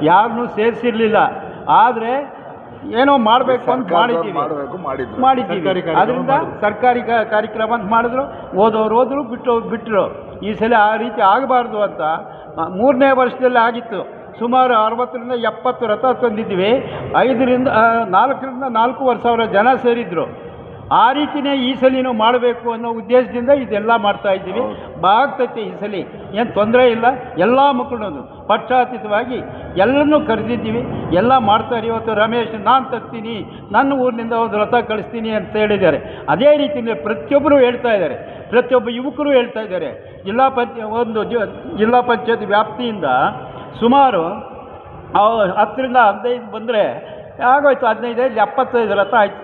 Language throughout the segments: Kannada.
ಯಾರನ್ನೂ ಸೇರಿಸಿರಲಿಲ್ಲ. ಆದರೆ ಏನೋ ಮಾಡಬೇಕು ಅಂತ ಮಾಡಿದ್ದೀವಿ. ಅದರಿಂದ ಸರ್ಕಾರಿ ಕಾರ್ಯಕ್ರಮ ಅಂತ ಮಾಡಿದ್ರು, ಓದೋರು ಹೋದ್ರು, ಬಿಟ್ಟರು. ಈ ಸಲ ಆ ರೀತಿ ಆಗಬಾರ್ದು ಅಂತ 3ನೇ ವರ್ಷದಲ್ಲಿ ಆಗಿತ್ತು. ಸುಮಾರು 60ರಿಂದ 70 ರಥ ತಂದಿದ್ವಿ. 4,000 ಜನ ಸೇರಿದ್ರು. ಆ ರೀತಿಯೇ ಈ ಸಲಿನೂ ಮಾಡಬೇಕು ಅನ್ನೋ ಉದ್ದೇಶದಿಂದ ಇದೆಲ್ಲ ಮಾಡ್ತಾಯಿದ್ದೀವಿ. ಆಗ್ತೈತೆ ಈ ಸಲ, ಏನು ತೊಂದರೆ ಇಲ್ಲ. ಎಲ್ಲ ಮಕ್ಕಳನ್ನು ಪಕ್ಷಾತೀತವಾಗಿ ಎಲ್ಲರನ್ನೂ ಕರೆದಿದ್ದೀವಿ, ಎಲ್ಲ ಮಾಡ್ತಾರೆ. ಇವತ್ತು ರಮೇಶ್ ನಾನು ತರ್ತೀನಿ, ನನ್ನ ಊರಿನಿಂದ ಒಂದು ರಥ ಕಳಿಸ್ತೀನಿ ಅಂತ ಹೇಳಿದ್ದಾರೆ. ಅದೇ ರೀತಿಯೇ ಪ್ರತಿಯೊಬ್ಬರು ಹೇಳ್ತಾ ಇದ್ದಾರೆ, ಪ್ರತಿಯೊಬ್ಬ ಯುವಕರು ಹೇಳ್ತಾ ಇದ್ದಾರೆ. ಜಿಲ್ಲಾ ಪಂಚಾಯತ್ ವ್ಯಾಪ್ತಿಯಿಂದ ಸುಮಾರು 10ರಿಂದ 15 ಬಂದರೆ ಆಗೋಯ್ತು. 15 75 ರಥ ಆಯಿತು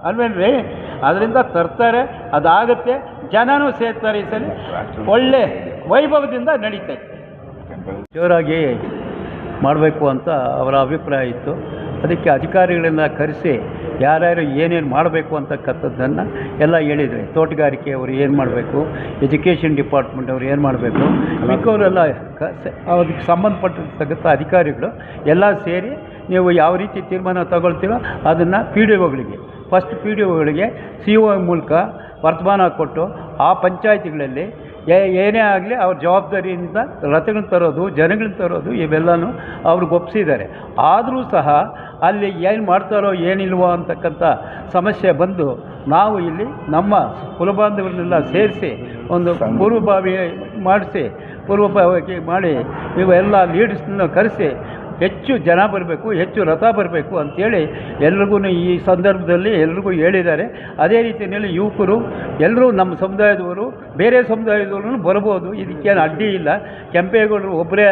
ಅಲ್ವೇನ್ರಿ? ಅದರಿಂದ ತರ್ತಾರೆ, ಅದಾಗುತ್ತೆ, ಜನನೂ ಸೇರ್ತಾರೆ. ಈ ಸಲ ಒಳ್ಳೆ ವೈಭವದಿಂದ ನಡೀತೈತೆ. ಜೋರಾಗಿ ಮಾಡಬೇಕು ಅಂತ ಅವರ ಅಭಿಪ್ರಾಯ ಇತ್ತು. ಅದಕ್ಕೆ ಅಧಿಕಾರಿಗಳನ್ನ ಕರೆಸಿ ಯಾರ್ಯಾರು ಏನೇನು ಮಾಡಬೇಕು ಅಂತಕ್ಕಂಥದ್ದನ್ನು ಎಲ್ಲ ಹೇಳಿದರೆ, ತೋಟಗಾರಿಕೆ ಅವರು ಏನು ಮಾಡಬೇಕು, ಎಜುಕೇಷನ್ ಡಿಪಾರ್ಟ್ಮೆಂಟ್ ಅವರು ಏನು ಮಾಡಬೇಕು, ಮಿಕ್ಕವರೆಲ್ಲ ಅದಕ್ಕೆ ಸಂಬಂಧಪಟ್ಟಿರ್ತಕ್ಕಂಥ ಅಧಿಕಾರಿಗಳು ಎಲ್ಲ ಸೇರಿ ನೀವು ಯಾವ ರೀತಿ ತೀರ್ಮಾನ ತಗೊಳ್ತೀರೋ ಅದನ್ನು ಫಸ್ಟ್ ಪಿ ಡಿ ಒಗಳಿಗೆ ಸಿ ಒ ಮೂಲಕ ವರ್ತಮಾನ ಕೊಟ್ಟು ಆ ಪಂಚಾಯತಿಗಳಲ್ಲಿ ಏನೇ ಆಗಲಿ ಅವ್ರ ಜವಾಬ್ದಾರಿಯಿಂದ ರಥಗಳನ್ನ ತರೋದು, ಜನಗಳನ್ನ ತರೋದು ಇವೆಲ್ಲನೂ ಅವ್ರಿಗೆ ಒಪ್ಪಿಸಿದ್ದಾರೆ. ಆದರೂ ಸಹ ಅಲ್ಲಿ ಏನು ಮಾಡ್ತಾರೋ ಏನಿಲ್ವೋ ಅಂತಕ್ಕಂಥ ಸಮಸ್ಯೆ ಬಂದು ನಾವು ಇಲ್ಲಿ ನಮ್ಮ ಕುಲಬಾಂಧವರನ್ನೆಲ್ಲ ಸೇರಿಸಿ ಒಂದು ಪೂರ್ವಭಾವಿ ಮಾಡಿ ಇವೆಲ್ಲ ಲೀಡರ್ಸ್ನ ಕರೆಸಿ ಹೆಚ್ಚು ಜನ ಬರಬೇಕು, ಹೆಚ್ಚು ರಥ ಬರಬೇಕು ಅಂಥೇಳಿ ಎಲ್ರಿಗೂ ಈ ಸಂದರ್ಭದಲ್ಲಿ ಎಲ್ರಿಗೂ ಹೇಳಿದ್ದಾರೆ. ಅದೇ ರೀತಿಯಲ್ಲಿ ಯುವಕರು ಎಲ್ಲರೂ ನಮ್ಮ ಸಮುದಾಯದವರು, ಬೇರೆ ಸಮುದಾಯದವರು ಬರ್ಬೋದು, ಇದಕ್ಕೇನು ಅಡ್ಡಿ ಇಲ್ಲ. ಕೆಂಪೇಗೌಡರು ಒಬ್ಬರೇ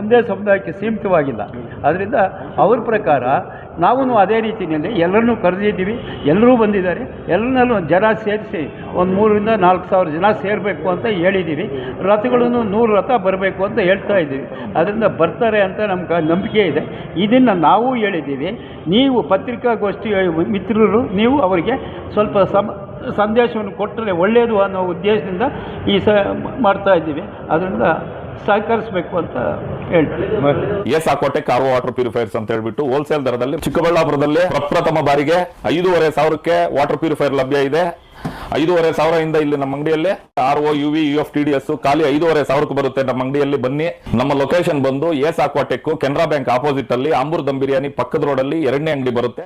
ಒಂದೇ ಸಮುದಾಯಕ್ಕೆ ಸೀಮಿತವಾಗಿಲ್ಲ. ಅದರಿಂದ ಅವ್ರ ಪ್ರಕಾರ ನಾವು ಅದೇ ರೀತಿಯಲ್ಲಿ ಎಲ್ಲರನ್ನೂ ಕರೆದಿದ್ದೀವಿ, ಎಲ್ಲರೂ ಬಂದಿದ್ದಾರೆ. ಎಲ್ಲರನ್ನೂ ಜನ ಸೇರಿಸಿ ಒಂದು 3,000 ರಿಂದ 4,000 ಜನ ಸೇರಬೇಕು ಅಂತ ಹೇಳಿದ್ದೀವಿ. ರಥಗಳನ್ನು 100 ರಥ ಬರಬೇಕು ಅಂತ ಹೇಳ್ತಾ ಇದ್ದೀವಿ. ಅದರಿಂದ ಬರ್ತಾರೆ ಅಂತ ನಮ್ಗೆ ನಂಬಿಕೆ ಇದೆ. ಇದನ್ನು ನಾವು ಹೇಳಿದ್ದೀವಿ. ನೀವು ಪತ್ರಿಕಾಗೋಷ್ಠಿ ಮಿತ್ರರು ನೀವು ಅವರಿಗೆ ಸ್ವಲ್ಪ ಸಂದೇಶವನ್ನು ಕೊಟ್ಟರೆ ಒಳ್ಳೆಯದು ಅನ್ನೋ ಉದ್ದೇಶದಿಂದ ಮಾಡ್ತಾ ಇದ್ದೀವಿ. ಅದರಿಂದ ಸಹಕರಿಸಬೇಕು ಅಂತ ಹೇಳ್ತೀವಿ. ಏಸಾಕೋಟೆ ಕಾರ್ವ ವಾಟರ್ ಪ್ಯೂರಿಫೈರ್ಸ್ ಅಂತ ಹೇಳ್ಬಿಟ್ಟು ಹೋಲ್ಸೇಲ್ ದರದಲ್ಲಿ ಚಿಕ್ಕಬಳ್ಳಾಪುರದಲ್ಲಿ ಪ್ರಪ್ರಥಮ ಬಾರಿಗೆ 5,500ಕ್ಕೆ ವಾಟರ್ ಪ್ಯೂರಿಫೈರ್ ಲಭ್ಯ ಇದೆ. 5,500 ಇಲ್ಲಿ ನಮ್ಮ ಅಂಗಡಿಯಲ್ಲಿ RO UV UF TDS ಖಾಲಿ 5,500ಕ್ಕೆ ಬರುತ್ತೆ. ನಮ್ಮ ಅಂಗಡಿಯಲ್ಲಿ ಬನ್ನಿ. ನಮ್ಮ ಲೊಕೇಶನ್ ಬಂದು ಏಸಾಕೋಟೆಕ್ ಕೆನರಾ ಬ್ಯಾಂಕ್ ಆಪೋಸಿಟ್ ಅಲ್ಲಿ ಆಂಬೂರ್ ದಮ್ ಬಿರಿಯಾನಿ ಪಕ್ಕದ ರೋಡ್ ಅಲ್ಲಿ 2ನೇ ಅಂಗಡಿ ಬರುತ್ತೆ.